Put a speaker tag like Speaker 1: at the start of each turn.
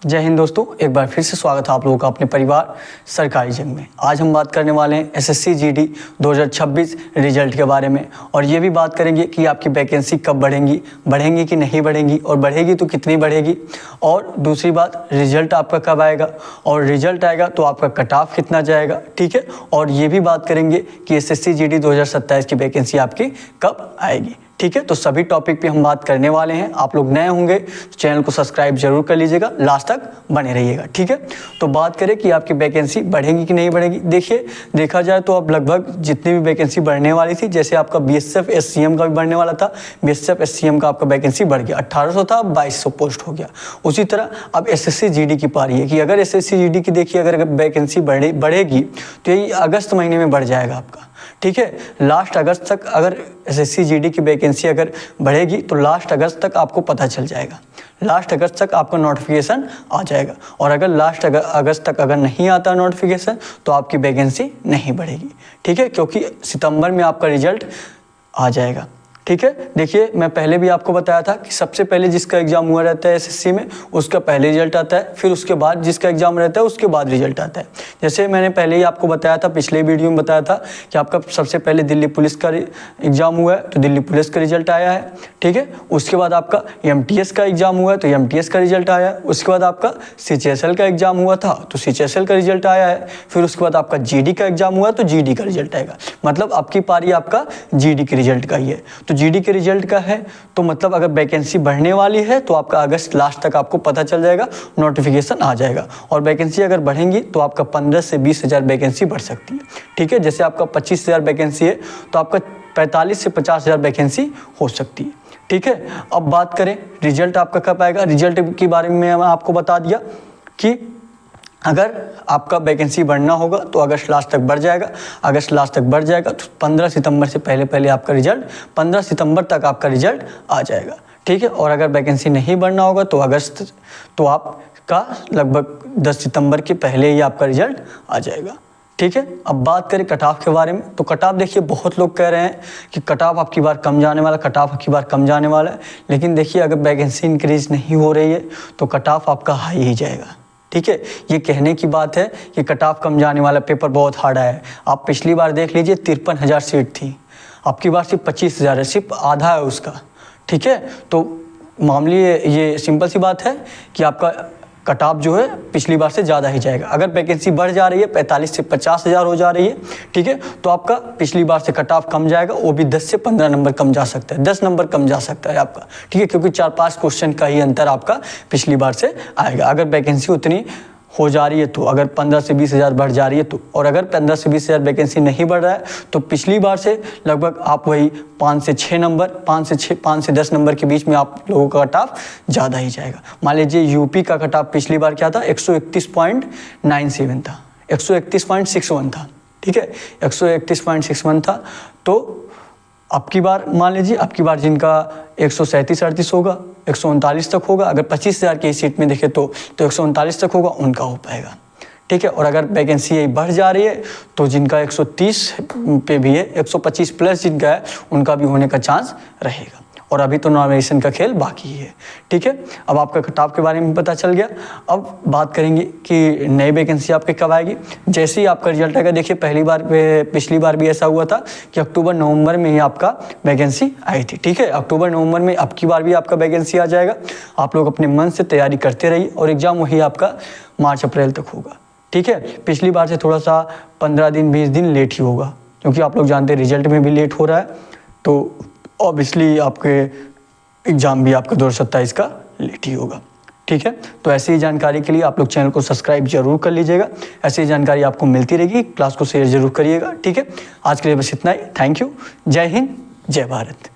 Speaker 1: जय हिंद दोस्तों, एक बार फिर से स्वागत है आप लोगों का अपने परिवार सरकारी जंग में। आज हम बात करने वाले हैं एसएससी जीडी 2026 रिजल्ट के बारे में और ये भी बात करेंगे कि आपकी वैकेंसी कब बढ़ेंगी कि नहीं बढ़ेंगी और बढ़ेगी तो कितनी बढ़ेगी। और दूसरी बात, रिजल्ट आपका कब आएगा और रिजल्ट आएगा तो आपका कट ऑफ कितना जाएगा, ठीक है। और ये भी बात करेंगे कि एसएससी जीडी 2027 की वैकेंसी आपकी कब आएगी, ठीक है। तो सभी टॉपिक पे हम बात करने वाले हैं। आप लोग नए होंगे तो चैनल को सब्सक्राइब जरूर कर लीजिएगा, लास्ट तक बने रहिएगा, ठीक है। तो बात करें कि आपकी वैकेंसी बढ़ेगी कि नहीं बढ़ेगी। देखिए, देखा जाए तो अब लगभग जितनी भी वैकेंसी बढ़ने वाली थी, जैसे आपका बीएसएफ एससीएम का भी बढ़ने वाला था, बीएसएफ एससीएम का आपका वैकेंसी बढ़ गया, 1800 था 2200 पोस्ट हो गया। उसी तरह अब एसएससी जीडी की पारी है कि अगर एसएससी जीडी की देखिए अगर वैकेंसी बढ़ेगी तो यही अगस्त महीने में बढ़ जाएगा आपका, ठीक है। लास्ट अगस्त तक अगर एसएससी जीडी की वैकेंसी अगर बढ़ेगी तो लास्ट अगस्त तक आपको पता चल जाएगा, लास्ट अगस्त तक आपका नोटिफिकेशन आ जाएगा। और अगर लास्ट अगस्त तक अगर नहीं आता नोटिफिकेशन तो आपकी वैकेंसी नहीं बढ़ेगी, ठीक है, क्योंकि सितंबर में आपका रिजल्ट आ जाएगा, ठीक है। देखिए, मैं पहले भी आपको बताया था कि सबसे पहले जिसका एग्जाम हुआ रहता है एसएससी में उसका पहले रिजल्ट आता है, फिर उसके बाद जिसका एग्जाम रहता है उसके बाद रिजल्ट आता है। जैसे मैंने पहले ही आपको बताया था, पिछले वीडियो में बताया था कि आपका सबसे पहले दिल्ली पुलिस का एग्जाम हुआ है तो दिल्ली पुलिस का रिजल्ट आया है, ठीक है। उसके बाद आपका एमटीएस का एग्जाम हुआ है तो एमटीएस का रिजल्ट आया है। उसके बाद आपका सीएचएसएल का एग्जाम हुआ था तो सीएचएसएल का रिजल्ट आया है। फिर उसके बाद आपका जीडी का एग्जाम हुआ तो जीडी का रिजल्ट आएगा। मतलब आपकी पारी आपका जीडी के रिजल्ट का ही है। तो जीडी के रिजल्ट का है तो मतलब अगर वैकेंसी बढ़ने वाली है तो आपका अगस्त लास्ट तक आपको पता चल जाएगा, नोटिफिकेशन आ जाएगा। और वैकेंसी अगर बढ़ेंगी तो आपका 15 से 20 हज़ार वैकेंसी बढ़ सकती है, ठीक है। जैसे आपका 25 हज़ार वैकेंसी है तो आपका 45 से 50 हज़ार वैकेंसी हो सकती है, ठीक है। अब बात करें रिजल्ट आपका कब आएगा। रिजल्ट के बारे में मैं आपको बता दिया कि अगर आपका वैकेंसी बढ़ना होगा तो अगस्त लास्ट तक बढ़ जाएगा, अगस्त लास्ट तक बढ़ जाएगा तो 15 सितंबर से पहले आपका रिजल्ट 15 सितंबर तक आपका रिजल्ट आ जाएगा, ठीक है। और अगर वैकेंसी नहीं बढ़ना होगा तो अगस्त तो आपका लगभग 10 सितंबर के पहले ही आपका रिजल्ट आ जाएगा, ठीक है। अब बात करें कट ऑफ के बारे में तो कट ऑफ देखिए, बहुत लोग कह रहे हैं कि कट ऑफ आपकी बार कम जाने वाला, कट ऑफ आपकी बार कम जाने वाला है। लेकिन देखिए, अगर वैकेंसी इंक्रीज नहीं हो रही है तो कट ऑफ आपका हाई ही जाएगा, ठीक है। ये कहने की बात है कि कट ऑफ कम जाने वाला, पेपर बहुत हार्ड है। आप पिछली बार देख लीजिए 53,000 सीट थी, आपकी बार सिर्फ 25,000 है, सिर्फ आधा है उसका, ठीक है। तो मामले ये सिंपल सी बात है कि आपका कट ऑफ जो है पिछली बार से ज़्यादा ही जाएगा। अगर वैकेंसी बढ़ जा रही है 45 से 50 हज़ार हो जा रही है, ठीक है, तो आपका पिछली बार से कट ऑफ कम जाएगा, वो भी 10 से 15 नंबर कम जा सकता है, 10 नंबर कम जा सकता है आपका, ठीक है, क्योंकि 4-5 क्वेश्चन का ही अंतर आपका पिछली बार से आएगा। अगर वैकेंसी उतनी हो जा रही है तो, अगर 15 से 20 हज़ार बढ़ जा रही है तो, और अगर 15 से 20 हज़ार वैकेंसी नहीं बढ़ रहा है तो पिछली बार से लगभग आप वही 5 से 6 नंबर, 5 से 10 नंबर के बीच में आप लोगों का कट ऑफ ज़्यादा ही जाएगा। मान लीजिए यूपी का कट ऑफ पिछली बार क्या था, 131.97 था, 131.61 था, ठीक है, 131.61 था। तो आपकी बार मान लीजिए, आपकी बार जिनका 137-38 होगा, 139 तक होगा, अगर 25,000 की सीट में देखें तो 139 तक होगा, उनका हो पाएगा, ठीक है। और अगर वैकेंसी यही बढ़ जा रही है तो जिनका 130 पे भी है, 125 प्लस जिनका है, उनका भी होने का चांस रहेगा। और अभी तो नॉमिनेशन का खेल बाकी है, ठीक है। अब आपका कट ऑफ के बारे में पता चल गया। अब बात करेंगे कि नई वैकेंसी आपके कब आएगी। जैसे ही आपका रिजल्ट आएगा, देखिए पिछली बार भी ऐसा हुआ था कि अक्टूबर नवंबर में ही आपका वैकेंसी आई थी, ठीक है। अक्टूबर नवंबर में अब की बार भी आपका वैकेंसी आ जाएगा। आप लोग अपने मन से तैयारी करते रहिए और एग्ज़ाम वही आपका मार्च अप्रैल तक होगा, ठीक है। पिछली बार से थोड़ा सा 15 दिन 20 दिन लेट ही होगा, क्योंकि आप लोग जानते हैं रिजल्ट में भी लेट हो रहा है, तो ऑब्वियसली आपके एग्ज़ाम भी आपका 2027 का लेट ही होगा, ठीक है। तो ऐसी ही जानकारी के लिए आप लोग चैनल को सब्सक्राइब जरूर कर लीजिएगा। ऐसी ही जानकारी आपको मिलती रहेगी, क्लास को शेयर जरूर करिएगा, ठीक है। आज के लिए बस इतना ही। Thank you. जय हिंद, जय भारत।